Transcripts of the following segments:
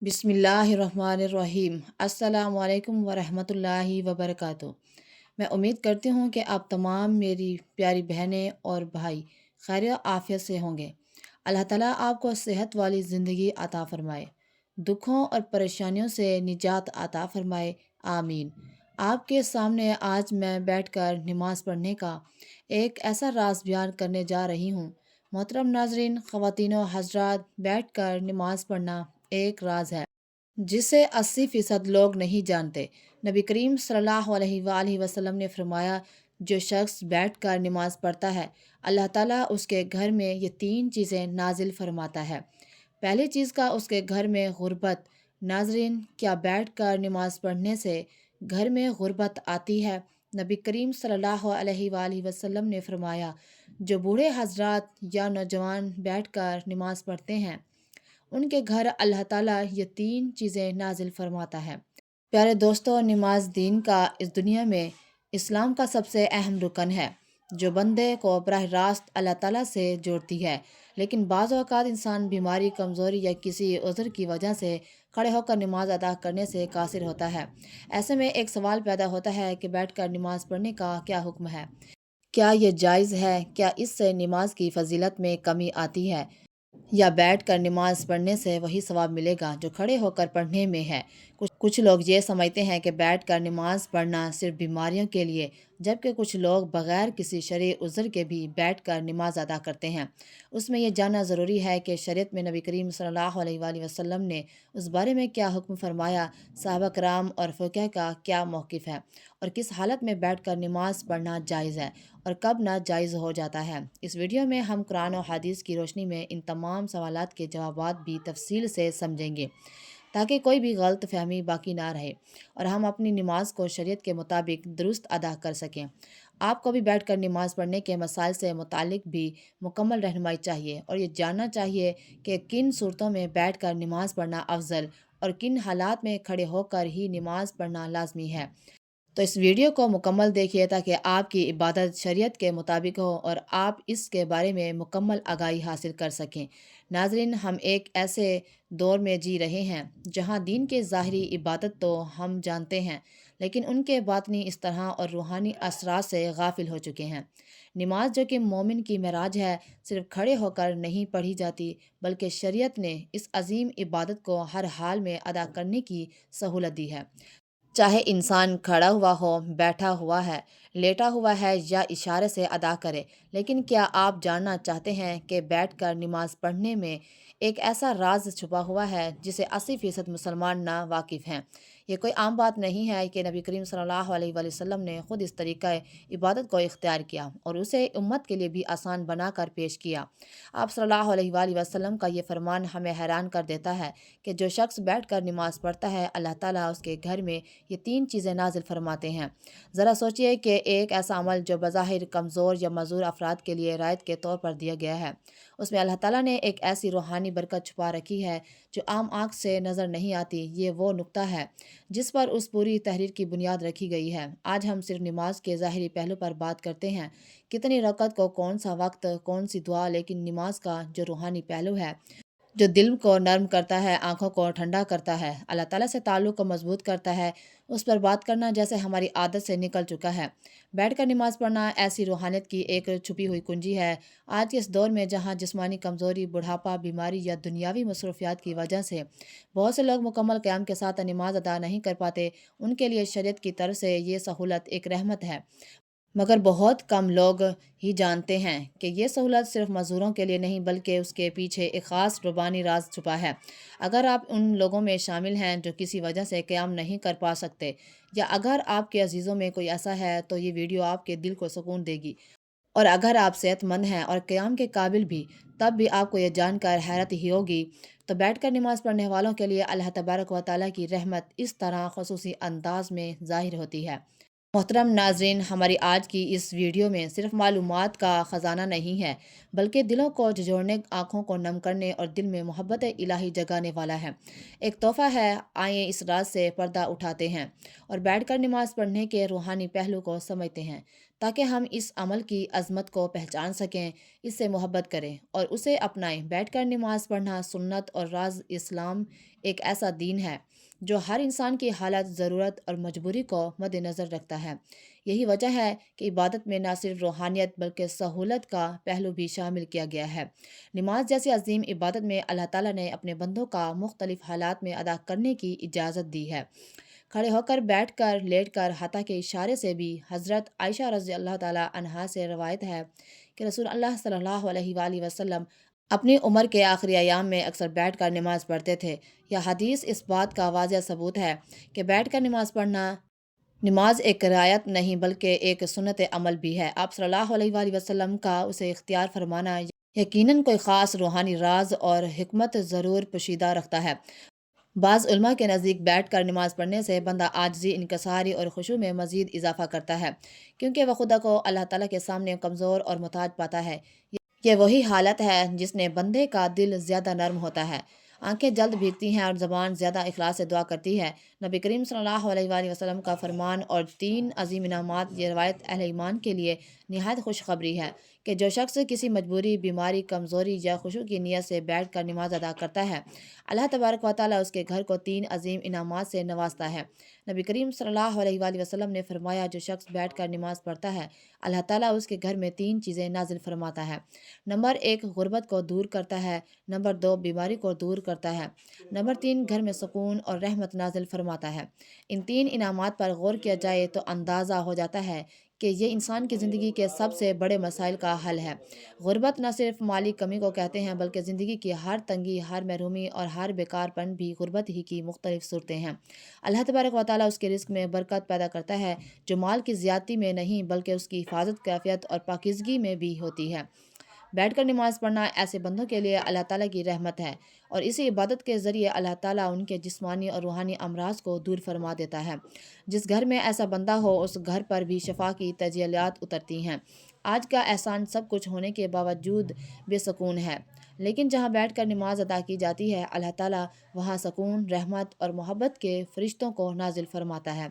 بسم اللہ الرحمن الرحیم۔ السلام علیکم ورحمۃ اللہ وبرکاتہ۔ میں امید کرتی ہوں کہ آپ تمام میری پیاری بہنیں اور بھائی خیر و عافیت سے ہوں گے۔ اللہ تعالیٰ آپ کو صحت والی زندگی عطا فرمائے، دکھوں اور پریشانیوں سے نجات عطا فرمائے، آمین۔ آپ کے سامنے آج میں بیٹھ کر نماز پڑھنے کا ایک ایسا راز بیان کرنے جا رہی ہوں۔ محترم ناظرین، خواتین و حضرات، بیٹھ کر نماز پڑھنا ایک راز ہے جسے 80% لوگ نہیں جانتے۔ نبی کریم صلی اللہ علیہ وآلہ وسلم نے فرمایا، جو شخص بیٹھ کر نماز پڑھتا ہے اللہ تعالیٰ اس کے گھر میں یہ 3 چیزیں نازل فرماتا ہے۔ پہلی چیز کا اس کے گھر میں غربت۔ ناظرین، کیا بیٹھ کر نماز پڑھنے سے گھر میں غربت آتی ہے؟ نبی کریم صلی اللہ علیہ وآلہ وسلم نے فرمایا، جو بوڑھے حضرات یا نوجوان بیٹھ کر نماز پڑھتے ہیں ان کے گھر اللہ تعالیٰ یہ 3 چیزیں نازل فرماتا ہے۔ پیارے دوستو، نماز دین کا اس دنیا میں اسلام کا سب سے اہم رکن ہے جو بندے کو براہ راست اللہ تعالیٰ سے جوڑتی ہے، لیکن بعض اوقات انسان بیماری، کمزوری یا کسی عذر کی وجہ سے کھڑے ہو کر نماز ادا کرنے سے قاصر ہوتا ہے۔ ایسے میں ایک سوال پیدا ہوتا ہے کہ بیٹھ کر نماز پڑھنے کا کیا حکم ہے؟ کیا یہ جائز ہے؟ کیا اس سے نماز کی فضیلت میں کمی آتی ہے؟ یا بیٹھ کر نماز پڑھنے سے وہی ثواب ملے گا جو کھڑے ہو کر پڑھنے میں ہے؟ کچھ لوگ یہ سمجھتے ہیں کہ بیٹھ کر نماز پڑھنا صرف بیماریوں کے لیے، جبکہ کچھ لوگ بغیر کسی شرعی عذر کے بھی بیٹھ کر نماز ادا کرتے ہیں۔ اس میں یہ جاننا ضروری ہے کہ شریعت میں نبی کریم صلی اللہ علیہ وآلہ وسلم نے اس بارے میں کیا حکم فرمایا، صحابہ کرام اور فقہ کا کیا موقف ہے، اور کس حالت میں بیٹھ کر نماز پڑھنا جائز ہے اور کب ناجائز ہو جاتا ہے۔ اس ویڈیو میں ہم قرآن و حدیث کی روشنی میں ان تمام سوالات کے جوابات بھی تفصیل سے سمجھیں گے تاکہ کوئی بھی غلط فہمی باقی نہ رہے اور ہم اپنی نماز کو شریعت کے مطابق درست ادا کر سکیں۔ آپ کو بھی بیٹھ کر نماز پڑھنے کے مسائل سے متعلق بھی مکمل رہنمائی چاہیے اور یہ جاننا چاہیے کہ کن صورتوں میں بیٹھ کر نماز پڑھنا افضل اور کن حالات میں کھڑے ہو کر ہی نماز پڑھنا لازمی ہے۔ تو اس ویڈیو کو مکمل دیکھیے تاکہ آپ کی عبادت شریعت کے مطابق ہو اور آپ اس کے بارے میں مکمل آگاہی حاصل کر سکیں۔ ناظرین، ہم ایک ایسے دور میں جی رہے ہیں جہاں دین کے ظاہری عبادت تو ہم جانتے ہیں، لیکن ان کے باطنی اس طرح اور روحانی اثرات سے غافل ہو چکے ہیں۔ نماز، جو کہ مومن کی معراج ہے، صرف کھڑے ہو کر نہیں پڑھی جاتی، بلکہ شریعت نے اس عظیم عبادت کو ہر حال میں ادا کرنے کی سہولت دی ہے۔ چاہے انسان کھڑا ہوا ہو، بیٹھا ہوا ہے، لیٹا ہوا ہے یا اشارے سے ادا کرے۔ لیکن کیا آپ جاننا چاہتے ہیں کہ بیٹھ کر نماز پڑھنے میں ایک ایسا راز چھپا ہوا ہے جسے 80% مسلمان نا واقف ہیں؟ یہ کوئی عام بات نہیں ہے کہ نبی کریم صلی اللہ علیہ وآلہ وسلم نے خود اس طریقہ عبادت کو اختیار کیا اور اسے امت کے لیے بھی آسان بنا کر پیش کیا۔ آپ صلی اللہ علیہ وآلہ وسلم کا یہ فرمان ہمیں حیران کر دیتا ہے کہ جو شخص بیٹھ کر نماز پڑھتا ہے اللہ تعالیٰ اس کے گھر میں یہ 3 چیزیں نازل فرماتے ہیں۔ ذرا سوچئے کہ ایک ایسا عمل جو بظاہر کمزور یا معذور افراد کے لیے رعایت کے طور پر دیا گیا ہے، اس میں اللہ تعالیٰ نے ایک ایسی روحانی برکت چھپا رکھی ہے جو عام آنکھ سے نظر نہیں آتی۔ یہ وہ نقطہ ہے جس پر اس پوری تحریر کی بنیاد رکھی گئی ہے۔ آج ہم صرف نماز کے ظاہری پہلو پر بات کرتے ہیں، کتنی رکعت کو، کون سا وقت، کون سی دعا، لیکن نماز کا جو روحانی پہلو ہے، جو دل کو نرم کرتا ہے، آنکھوں کو ٹھنڈا کرتا ہے، اللہ تعالیٰ سے تعلق کو مضبوط کرتا ہے، اس پر بات کرنا جیسے ہماری عادت سے نکل چکا ہے۔ بیٹھ کر نماز پڑھنا ایسی روحانیت کی ایک چھپی ہوئی کنجی ہے۔ آج کے اس دور میں جہاں جسمانی کمزوری، بڑھاپا، بیماری یا دنیاوی مصروفیات کی وجہ سے بہت سے لوگ مکمل قیام کے ساتھ نماز ادا نہیں کر پاتے، ان کے لیے شریعت کی طرف سے یہ سہولت ایک رحمت ہے۔ مگر بہت کم لوگ ہی جانتے ہیں کہ یہ سہولت صرف معذوروں کے لیے نہیں بلکہ اس کے پیچھے ایک خاص ربانی راز چھپا ہے۔ اگر آپ ان لوگوں میں شامل ہیں جو کسی وجہ سے قیام نہیں کر پا سکتے، یا اگر آپ کے عزیزوں میں کوئی ایسا ہے، تو یہ ویڈیو آپ کے دل کو سکون دے گی۔ اور اگر آپ صحت مند ہیں اور قیام کے قابل بھی، تب بھی آپ کو یہ جان کر حیرت ہی ہوگی۔ تو بیٹھ کر نماز پڑھنے والوں کے لیے اللہ تبارک و تعالیٰ کی رحمت اس طرح خصوصی انداز میں ظاہر ہوتی ہے۔ محترم ناظرین، ہماری آج کی اس ویڈیو میں صرف معلومات کا خزانہ نہیں ہے، بلکہ دلوں کو جھنجھوڑنے، آنکھوں کو نم کرنے اور دل میں محبت الہی جگانے والا ہے۔ ایک تحفہ ہے۔ آئیں اس راز سے پردہ اٹھاتے ہیں اور بیٹھ کر نماز پڑھنے کے روحانی پہلو کو سمجھتے ہیں تاکہ ہم اس عمل کی عظمت کو پہچان سکیں، اس سے محبت کریں اور اسے اپنائیں۔ بیٹھ کر نماز پڑھنا سنت اور راز اسلام ایک ایسا دین ہے جو ہر انسان کی حالت، ضرورت اور مجبوری کو مد نظر رکھتا ہے۔ یہی وجہ ہے کہ عبادت میں نہ صرف روحانیت بلکہ سہولت کا پہلو بھی شامل کیا گیا ہے۔ نماز جیسی عظیم عبادت میں اللہ تعالیٰ نے اپنے بندوں کا مختلف حالات میں ادا کرنے کی اجازت دی ہے۔ کھڑے ہو کر، بیٹھ کر، لیٹ کر، حتیٰ کے اشارے سے بھی۔ حضرت عائشہ رضی اللہ تعالیٰ عنہا سے روایت ہے کہ رسول اللہ صلی اللہ علیہ وآلہ وسلم اپنی عمر کے آخری ایام میں اکثر بیٹھ کر نماز پڑھتے تھے۔ یہ حدیث اس بات کا واضح ثبوت ہے کہ بیٹھ کر نماز پڑھنا نماز ایک رعایت نہیں بلکہ ایک سنت عمل بھی ہے۔ آپ صلی اللہ علیہ وآلہ وسلم کا اسے اختیار فرمانا یقیناً کوئی خاص روحانی راز اور حکمت ضرور پوشیدہ رکھتا ہے۔ بعض علماء کے نزدیک بیٹھ کر نماز پڑھنے سے بندہ عاجزی، انکساری اور خشوع میں مزید اضافہ کرتا ہے، کیونکہ وہ خدا کو اللہ تعالیٰ کے سامنے کمزور اور محتاج پاتا ہے۔ یہ وہی حالت ہے جس نے بندے کا دل زیادہ نرم ہوتا ہے، آنکھیں جلد بھیگتی ہیں اور زبان زیادہ اخلاص سے دعا کرتی ہے۔ نبی کریم صلی اللہ علیہ وآلہ وسلم کا فرمان اور 3 عظیم انعامات، یہ روایت اہل ایمان کے لیے نہایت خوشخبری ہے کہ جو شخص کسی مجبوری، بیماری، کمزوری یا خشوع کی نیت سے بیٹھ کر نماز ادا کرتا ہے، اللہ تبارک و تعالیٰ اس کے گھر کو 3 عظیم انعامات سے نوازتا ہے۔ نبی کریم صلی اللہ علیہ وآلہ وسلم نے فرمایا، جو شخص بیٹھ کر نماز پڑھتا ہے، اللہ تعالیٰ اس کے گھر میں 3 چیزیں نازل فرماتا ہے۔ نمبر 1، غربت کو دور کرتا ہے۔ نمبر 2، بیماری کو دور کرتا ہے۔ نمبر 3، گھر میں سکون اور رحمت نازل فرماتا ہے۔ ان 3 انعامات پر غور کیا جائے تو اندازہ ہو جاتا ہے کہ یہ انسان کی زندگی کے سب سے بڑے مسائل کا حل ہے۔ غربت نہ صرف مالی کمی کو کہتے ہیں بلکہ زندگی کی ہر تنگی، ہر محرومی اور ہر بیکار پن بھی غربت ہی کی مختلف صورتیں ہیں۔ اللہ تبارک و تعالیٰ اس کے رزق میں برکت پیدا کرتا ہے، جو مال کی زیادتی میں نہیں بلکہ اس کی حفاظت، کیفیت اور پاکیزگی میں بھی ہوتی ہے۔ بیٹھ کر نماز پڑھنا ایسے بندوں کے لیے اللہ تعالیٰ کی رحمت ہے، اور اسی عبادت کے ذریعے اللہ تعالیٰ ان کے جسمانی اور روحانی امراض کو دور فرما دیتا ہے۔ جس گھر میں ایسا بندہ ہو، اس گھر پر بھی شفا کی تجلیات اترتی ہیں۔ آج کا احسان سب کچھ ہونے کے باوجود بے سکون ہے، لیکن جہاں بیٹھ کر نماز ادا کی جاتی ہے، اللہ تعالیٰ وہاں سکون، رحمت اور محبت کے فرشتوں کو نازل فرماتا ہے۔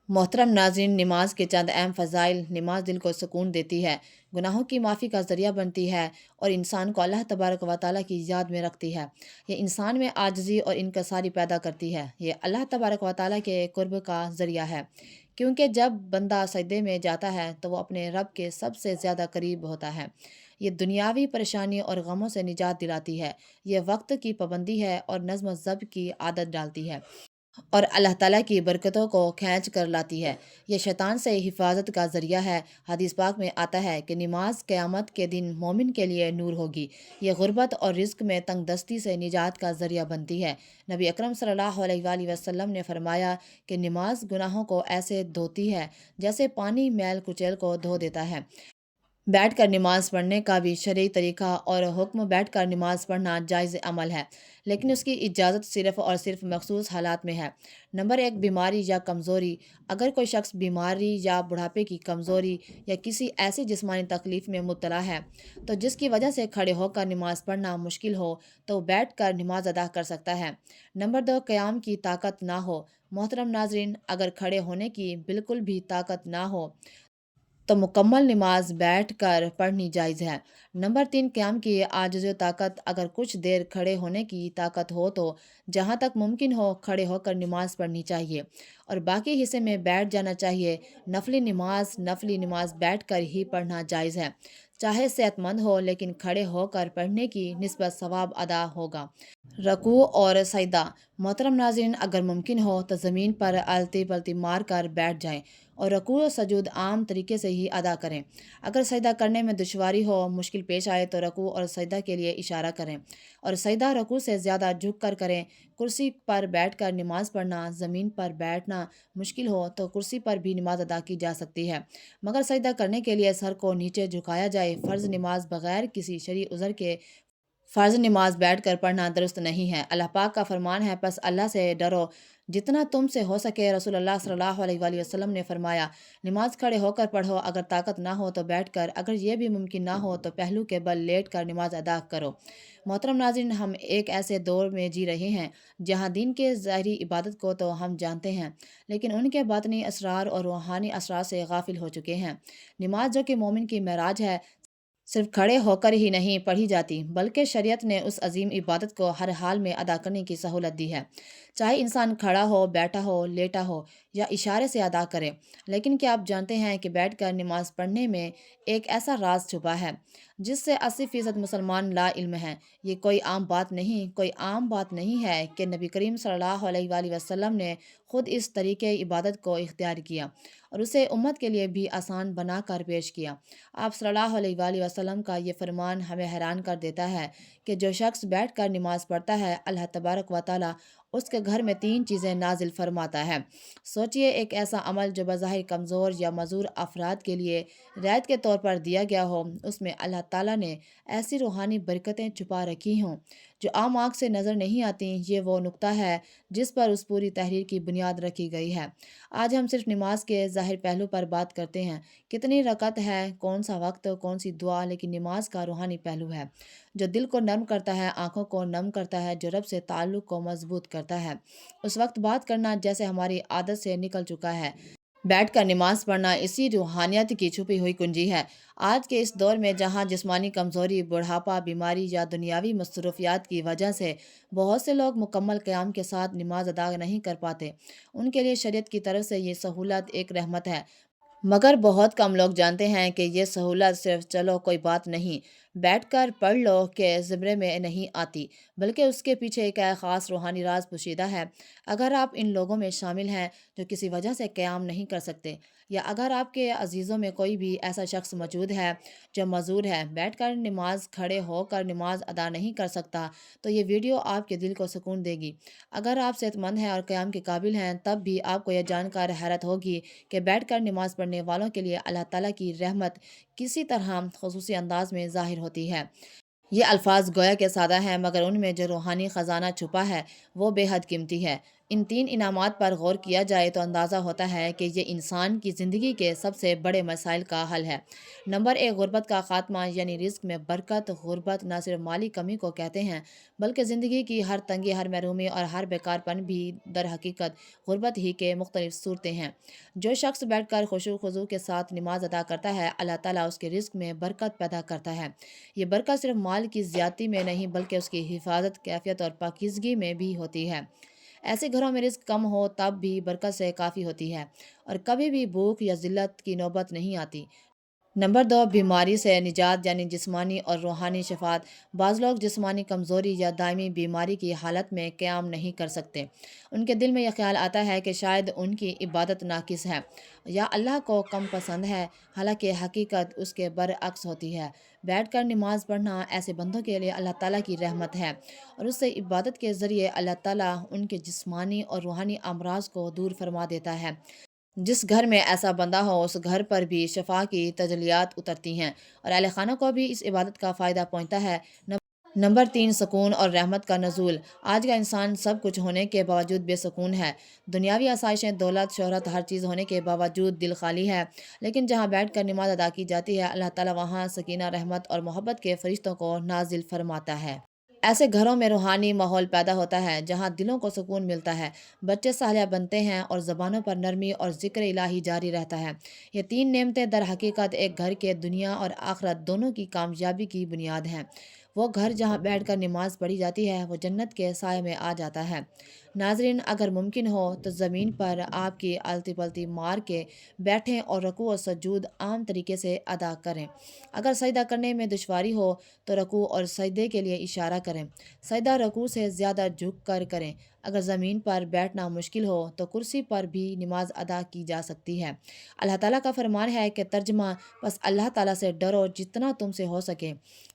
محترم ناظرین، نماز کے چند اہم فضائل۔ نماز دل کو سکون دیتی ہے، گناہوں کی معافی کا ذریعہ بنتی ہے اور انسان کو اللہ تبارک و تعالیٰ کی یاد میں رکھتی ہے۔ یہ انسان میں عاجزی اور انکساری پیدا کرتی ہے۔ یہ اللہ تبارک و تعالیٰ کے قرب کا ذریعہ ہے، کیونکہ جب بندہ سجدے میں جاتا ہے تو وہ اپنے رب کے سب سے زیادہ قریب ہوتا ہے۔ یہ دنیاوی پریشانی اور غموں سے نجات دلاتی ہے۔ یہ وقت کی پابندی ہے اور نظم و ضبط کی عادت ڈالتی ہے اور اللہ تعالیٰ کی برکتوں کو کھینچ کر لاتی ہے۔ یہ شیطان سے حفاظت کا ذریعہ ہے۔ حدیث پاک میں آتا ہے کہ نماز قیامت کے دن مومن کے لیے نور ہوگی۔ یہ غربت اور رزق میں تنگ دستی سے نجات کا ذریعہ بنتی ہے۔ نبی اکرم صلی اللہ علیہ وآلہ وسلم نے فرمایا کہ نماز گناہوں کو ایسے دھوتی ہے جیسے پانی میل کچیل کو دھو دیتا ہے۔ بیٹھ کر نماز پڑھنے کا بھی شرعی طریقہ اور حکم۔ بیٹھ کر نماز پڑھنا جائز عمل ہے، لیکن اس کی اجازت صرف اور صرف مخصوص حالات میں ہے۔ نمبر 1، بیماری یا کمزوری۔ اگر کوئی شخص بیماری یا بڑھاپے کی کمزوری یا کسی ایسی جسمانی تکلیف میں مبتلا ہے تو جس کی وجہ سے کھڑے ہو کر نماز پڑھنا مشکل ہو، تو وہ بیٹھ کر نماز ادا کر سکتا ہے۔ نمبر 2، قیام کی طاقت نہ ہو۔ محترم ناظرین، اگر کھڑے ہونے کی بالکل بھی طاقت نہ ہو تو مکمل نماز بیٹھ کر پڑھنی جائز ہے۔ نمبر 3، قیام کی عاجزی و طاقت۔ اگر کچھ دیر کھڑے ہونے کی طاقت ہو تو جہاں تک ممکن ہو کھڑے ہو کر نماز پڑھنی چاہیے اور باقی حصے میں بیٹھ جانا چاہیے۔ نفلی نماز بیٹھ کر ہی پڑھنا جائز ہے، چاہے صحت مند ہو، لیکن کھڑے ہو کر پڑھنے کی نسبت ثواب ادا ہوگا۔ رکوع اور سجدہ۔ محترم ناظرین، اگر ممکن ہو تو زمین پر الٹی پلٹی مار کر بیٹھ جائیں اور رکوع و سجود عام طریقے سے ہی ادا کریں۔ اگر سجدہ کرنے میں دشواری ہو، مشکل پیش آئے تو رکوع اور سجدہ کے لیے اشارہ کریں اور سجدہ رکوع سے زیادہ جھک کر کریں۔ کرسی پر بیٹھ کر نماز پڑھنا۔ زمین پر بیٹھنا مشکل ہو تو کرسی پر بھی نماز ادا کی جا سکتی ہے، مگر سجدہ کرنے کے لیے سر کو نیچے جھکایا جائے۔ فرض نماز بغیر کسی شرعی عذر کے فرض نماز بیٹھ کر پڑھنا درست نہیں ہے۔ اللہ پاک کا فرمان ہے، پس اللہ سے ڈرو جتنا تم سے ہو سکے۔ رسول اللہ صلی اللہ علیہ وآلہ وسلم نے فرمایا، نماز کھڑے ہو کر پڑھو، اگر طاقت نہ ہو تو بیٹھ کر، اگر یہ بھی ممکن نہ ہو تو پہلو کے بل لیٹ کر نماز ادا کرو۔ محترم ناظرین، ہم ایک ایسے دور میں جی رہے ہیں جہاں دین کے ظاہری عبادت کو تو ہم جانتے ہیں، لیکن ان کے باطنی اسرار اور روحانی اسرار سے غافل ہو چکے ہیں۔ نماز جو کہ مومن کی معراج ہے، صرف کھڑے ہو کر ہی نہیں پڑھی جاتی، بلکہ شریعت نے اس عظیم عبادت کو ہر حال میں ادا کرنے کی سہولت دی ہے، چاہے انسان کھڑا ہو، بیٹھا ہو، لیٹا ہو یا اشارے سے ادا کرے۔ لیکن کیا آپ جانتے ہیں کہ بیٹھ کر نماز پڑھنے میں ایک ایسا راز چھپا ہے جس سے 80% مسلمان لا علم ہیں۔ یہ کوئی عام بات نہیں ہے کہ نبی کریم صلی اللہ علیہ وآلہ وسلم نے خود اس طریقے عبادت کو اختیار کیا اور اسے امت کے لیے بھی آسان بنا کر پیش کیا۔ آپ صلی اللہ علیہ وآلہ وسلم کا یہ فرمان ہمیں حیران کر دیتا ہے کہ جو شخص بیٹھ کر نماز پڑھتا ہے، اللہ تبارک و تعالیٰ اس کے گھر میں 3 چیزیں نازل فرماتا ہے۔ سوچئے، ایک ایسا عمل جو بظاہر کمزور یا معذور افراد کے لیے رعایت کے طور پر دیا گیا ہو، اس میں اللہ تعالیٰ نے ایسی روحانی برکتیں چھپا رکھی ہوں جو عام آنکھ سے نظر نہیں آتی۔ یہ وہ نقطہ ہے جس پر اس پوری تحریر کی بنیاد رکھی گئی ہے۔ آج ہم صرف نماز کے ظاہر پہلو پر بات کرتے ہیں، کتنی رکعت ہے، کون سا وقت، کون سی دعا، لیکن نماز کا روحانی پہلو ہے جو دل کو نرم کرتا ہے، آنکھوں کو نم کرتا ہے، جو رب سے تعلق کو مضبوط کرتا ہے۔ اس وقت بات کرنا جیسے ہماری عادت سے نکل چکا ہے۔ بیٹھ کر نماز پڑھنا اسی روحانیت کی چھپی ہوئی کنجی ہے۔ آج کے اس دور میں جہاں جسمانی کمزوری، بڑھاپا، بیماری یا دنیاوی مصروفیات کی وجہ سے بہت سے لوگ مکمل قیام کے ساتھ نماز ادا نہیں کر پاتے، ان کے لیے شریعت کی طرف سے یہ سہولت ایک رحمت ہے۔ مگر بہت کم لوگ جانتے ہیں کہ یہ سہولت صرف چلو کوئی بات نہیں، بیٹھ کر پڑھ لو کے زمرے میں نہیں آتی، بلکہ اس کے پیچھے ایک خاص روحانی راز پوشیدہ ہے۔ اگر آپ ان لوگوں میں شامل ہیں جو کسی وجہ سے قیام نہیں کر سکتے، یا اگر آپ کے عزیزوں میں کوئی بھی ایسا شخص موجود ہے جو معذور ہے، بیٹھ کر نماز، کھڑے ہو کر نماز ادا نہیں کر سکتا، تو یہ ویڈیو آپ کے دل کو سکون دے گی۔ اگر آپ صحت مند ہیں اور قیام کے قابل ہیں، تب بھی آپ کو یہ جان کر حیرت ہوگی کہ بیٹھ کر نماز پڑھنے والوں کے لیے اللہ تعالیٰ کی رحمت کسی طرح خصوصی انداز میں ظاہر ہوتی ہے۔ یہ الفاظ گویا کہ سادہ ہیں، مگر ان میں جو روحانی خزانہ چھپا ہے وہ بے حد قیمتی ہے۔ ان 3 انعامات پر غور کیا جائے تو اندازہ ہوتا ہے کہ یہ انسان کی زندگی کے سب سے بڑے مسائل کا حل ہے۔ نمبر 1، غربت کا خاتمہ، یعنی رزق میں برکت۔ غربت نہ صرف مالی کمی کو کہتے ہیں، بلکہ زندگی کی ہر تنگی، ہر محرومی اور ہر بیکار پن بھی در حقیقت غربت ہی کے مختلف صورتیں ہیں۔ جو شخص بیٹھ کر خشوع و خضوع کے ساتھ نماز ادا کرتا ہے، اللہ تعالیٰ اس کے رزق میں برکت پیدا کرتا ہے۔ یہ برکت صرف مال کی زیادتی میں نہیں بلکہ اس کی حفاظت، کیفیت اور پاکیزگی میں بھی ہوتی ہے۔ ایسے گھروں میں رزق کم ہو تب بھی برکت سے کافی ہوتی ہے اور کبھی بھی بھوک یا ذلت کی نوبت نہیں آتی۔ نمبر 2، بیماری سے نجات، یعنی جسمانی اور روحانی شفاعت۔ بعض لوگ جسمانی کمزوری یا دائمی بیماری کی حالت میں قیام نہیں کر سکتے۔ ان کے دل میں یہ خیال آتا ہے کہ شاید ان کی عبادت ناقص ہے یا اللہ کو کم پسند ہے، حالانکہ حقیقت اس کے برعکس ہوتی ہے۔ بیٹھ کر نماز پڑھنا ایسے بندوں کے لیے اللہ تعالیٰ کی رحمت ہے اور اس سے عبادت کے ذریعے اللہ تعالیٰ ان کے جسمانی اور روحانی امراض کو دور فرما دیتا ہے۔ جس گھر میں ایسا بندہ ہو، اس گھر پر بھی شفا کی تجلیات اترتی ہیں اور اہل خانہ کو بھی اس عبادت کا فائدہ پہنچتا ہے۔ نمبر 3، سکون اور رحمت کا نزول۔ آج کا انسان سب کچھ ہونے کے باوجود بے سکون ہے۔ دنیاوی آسائشیں، دولت، شہرت، ہر چیز ہونے کے باوجود دل خالی ہے۔ لیکن جہاں بیٹھ کر نماز ادا کی جاتی ہے، اللہ تعالیٰ وہاں سکینہ، رحمت اور محبت کے فرشتوں کو نازل فرماتا ہے۔ ایسے گھروں میں روحانی ماحول پیدا ہوتا ہے جہاں دلوں کو سکون ملتا ہے، بچے صالح بنتے ہیں اور زبانوں پر نرمی اور ذکر الہی جاری رہتا ہے۔ یہ 3 نعمتیں در حقیقت ایک گھر کے دنیا اور آخرت دونوں کی کامیابی کی بنیاد ہیں۔ وہ گھر جہاں بیٹھ کر نماز پڑھی جاتی ہے، وہ جنت کے سائے میں آ جاتا ہے۔ ناظرین، اگر ممکن ہو تو زمین پر آپ کی الٹی پلٹی مار کے بیٹھیں اور رکوع و سجود عام طریقے سے ادا کریں۔ اگر سجدہ کرنے میں دشواری ہو تو رکوع اور سجدے کے لیے اشارہ کریں۔ سجدہ رکوع سے زیادہ جھک کر کریں۔ اگر زمین پر بیٹھنا مشکل ہو تو کرسی پر بھی نماز ادا کی جا سکتی ہے۔ اللہ تعالیٰ کا فرمان ہے کہ ترجمہ، بس اللہ تعالیٰ سے ڈرو جتنا تم سے ہو سکے۔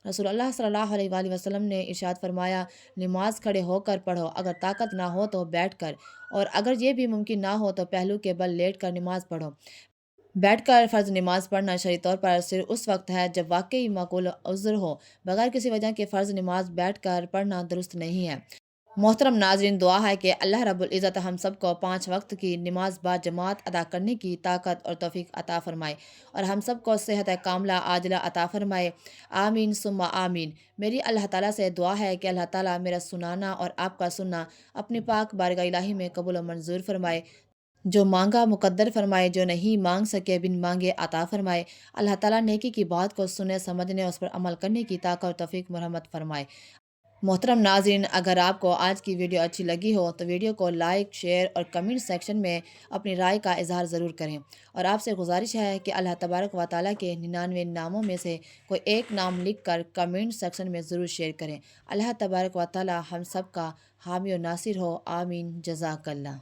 رسول اللہ صلی اللہ علیہ وآلہ وسلم نے ارشاد فرمایا، نماز کھڑے ہو کر پڑھو، اگر طاقت نہ ہو تو بیٹھ کر، اور اگر یہ بھی ممکن نہ ہو تو پہلو کے بل لیٹ کر نماز پڑھو۔ بیٹھ کر فرض نماز پڑھنا شرعی طور پر صرف اس وقت ہے جب واقعی معقول عذر ہو، بغیر کسی وجہ کے فرض نماز بیٹھ کر پڑھنا درست نہیں ہے۔ محترم ناظرین، دعا ہے کہ اللہ رب العزت ہم سب کو 5 وقت کی نماز با جماعت ادا کرنے کی طاقت اور توفیق عطا فرمائے، اور ہم سب کو صحت کاملہ عاجلہ عطا فرمائے، آمین ثم آمین۔ میری اللہ تعالیٰ سے دعا ہے کہ اللہ تعالیٰ میرا سنانا اور آپ کا سننا اپنی پاک بارگاہ الہی میں قبول و منظور فرمائے، جو مانگا مقدر فرمائے، جو نہیں مانگ سکے بن مانگے عطا فرمائے۔ اللہ تعالیٰ نیکی کی بات کو سننے سمجھنے اور اس پر عمل کرنے کی طاقت اور توفیق مرحمت فرمائے۔ محترم ناظرین، اگر آپ کو آج کی ویڈیو اچھی لگی ہو تو ویڈیو کو لائک، شیئر اور کمنٹ سیکشن میں اپنی رائے کا اظہار ضرور کریں، اور آپ سے گزارش ہے کہ اللہ تبارک و تعالیٰ کے 99 ناموں میں سے کوئی ایک نام لکھ کر کمنٹ سیکشن میں ضرور شیئر کریں۔ اللہ تبارک و تعالیٰ ہم سب کا حامی و ناصر ہو، آمین، جزاک اللہ۔